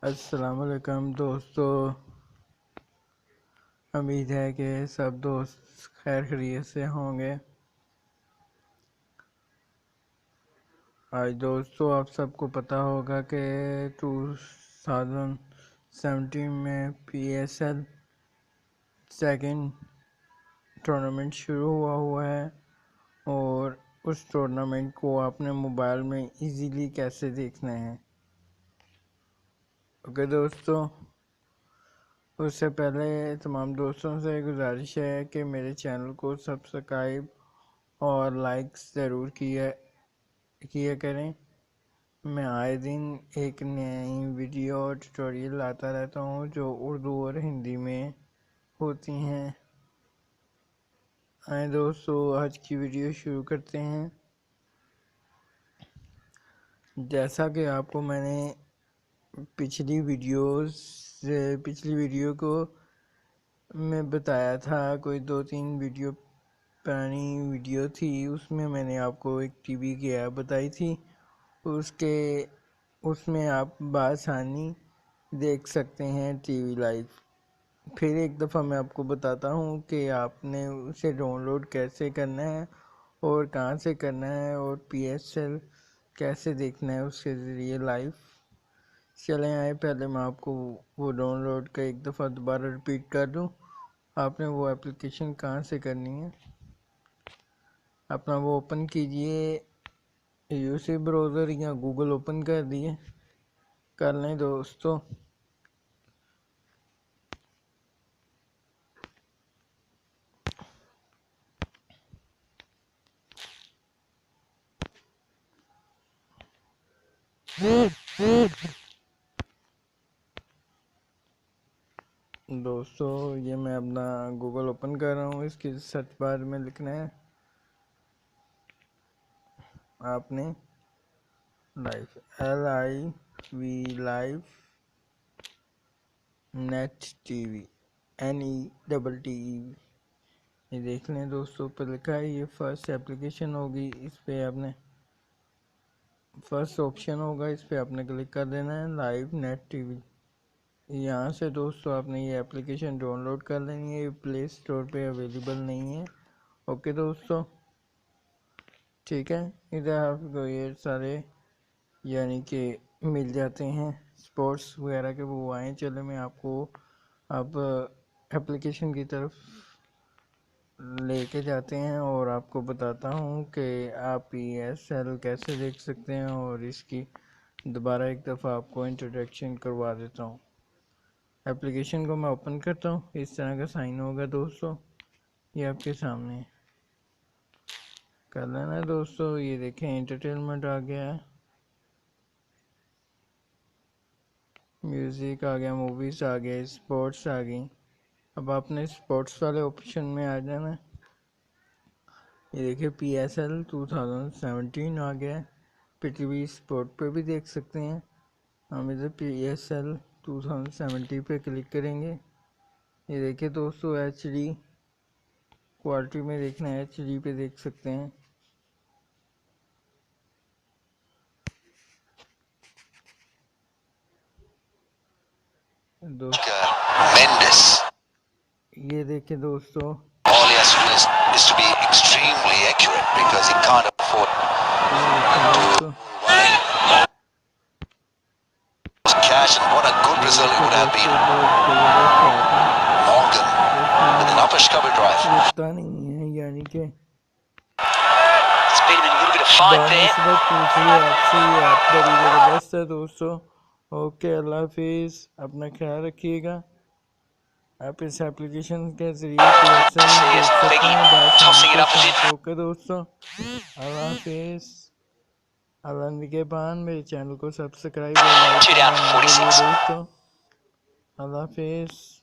अस्सलाम वालेकुम दोस्तों। उम्मीद है कि सब दोस्त खैर खैरियत से होंगे। आज दोस्तों आप सबको पता होगा कि 2017 में PSL सेकंड टूर्नामेंट शुरू हुआ है और उस टूर्नामेंट को आपने मोबाइल में इजीली कैसे देखना है। ओके दोस्तों, उससे पहले तमाम दोस्तों से गुजारिश है कि मेरे चैनल को सब्सक्राइब और लाइक्स ज़रूर किया करें। मैं आए दिन एक नई वीडियो ट्यूटोरियल लाता रहता हूँ जो उर्दू और हिंदी में होती हैं। आए दोस्तों, आज की वीडियो शुरू करते हैं। जैसा कि आपको मैंने पिछली वीडियो को मैं बताया था, कोई 2-3 वीडियो पुरानी वीडियो थी, उसमें मैंने आपको एक टीवी की ऐप बताई थी। उसमें आप बआसानी देख सकते हैं टीवी लाइव। फिर एक दफ़ा मैं आपको बताता हूँ कि आपने उसे डाउनलोड कैसे करना है और कहाँ से करना है और PSL कैसे देखना है उसके ज़रिए लाइव। चलें आए, पहले मैं आपको वो डाउनलोड का एक दफ़ा दोबारा रिपीट कर दूँ। आपने वो एप्लीकेशन कहाँ से करनी है, अपना वो ओपन कीजिए, यूसी ब्राउज़र या गूगल ओपन कर लें दोस्तों। दोस्तों ये मैं अपना गूगल ओपन कर रहा हूँ। इसकी सर्च बार में लिखना है आपने live, LIV live net TV NETTE। ये देख लें दोस्तों, पर लिखा है ये फर्स्ट एप्लीकेशन होगी। इस पे आपने फर्स्ट ऑप्शन होगा, इस पे आपने क्लिक कर देना है, लाइव नेट टीवी। यहाँ से दोस्तों आपने ये एप्लीकेशन डाउनलोड कर लेनी है। ये प्ले स्टोर पे अवेलेबल नहीं है। ओके दोस्तों, ठीक है। इधर आपको ये सारे यानी कि मिल जाते हैं स्पोर्ट्स वगैरह के, वो आए। चले मैं आपको अब एप्लीकेशन की तरफ लेके जाते हैं और आपको बताता हूँ कि आप PSL कैसे देख सकते हैं और इसकी दोबारा एक दफ़ा आपको इंट्रोडक्शन करवा देता हूँ। एप्लीकेशन को मैं ओपन करता हूँ, इस तरह का साइन होगा दोस्तों, ये आपके सामने कर लेना दोस्तों। ये देखें एंटरटेनमेंट आ गया है, म्यूज़िक आ गया, मूवीज़ आ गया, स्पोर्ट्स आ गई। अब आपने स्पोर्ट्स वाले ऑप्शन में आ जाना। ये देखिए PSL 2017 आ गया है। पृथ्वी स्पोर्ट पे भी देख सकते हैं। हम इधर PSL 2017 पे क्लिक करेंगे। ये देखिए दोस्तों HD क्वालिटी में देखना है, HD पे देख सकते हैं। ये देखिए दोस्तों, all he has to do is to be extremely accurate because he can't afford दोस्तों cash, and what a good result it would have been. Morgan with an upper cover drive. रुकता नहीं है, यानी कि It's been a little bit of fight there. आप बड़ी ज़बरदस्त है दोस्तों। ओके, अल्लाह हाफिज़, अपना ख्याल रखिएगा। आप इस एप्लीकेशन के ज़रिए ओके दोस्तों, अल्लाह हाफिज़। अल्लाह निगहबान। मेरे चैनल को सब्सक्राइब और लाइक दोस्तों। अल्लाह हाफिज़।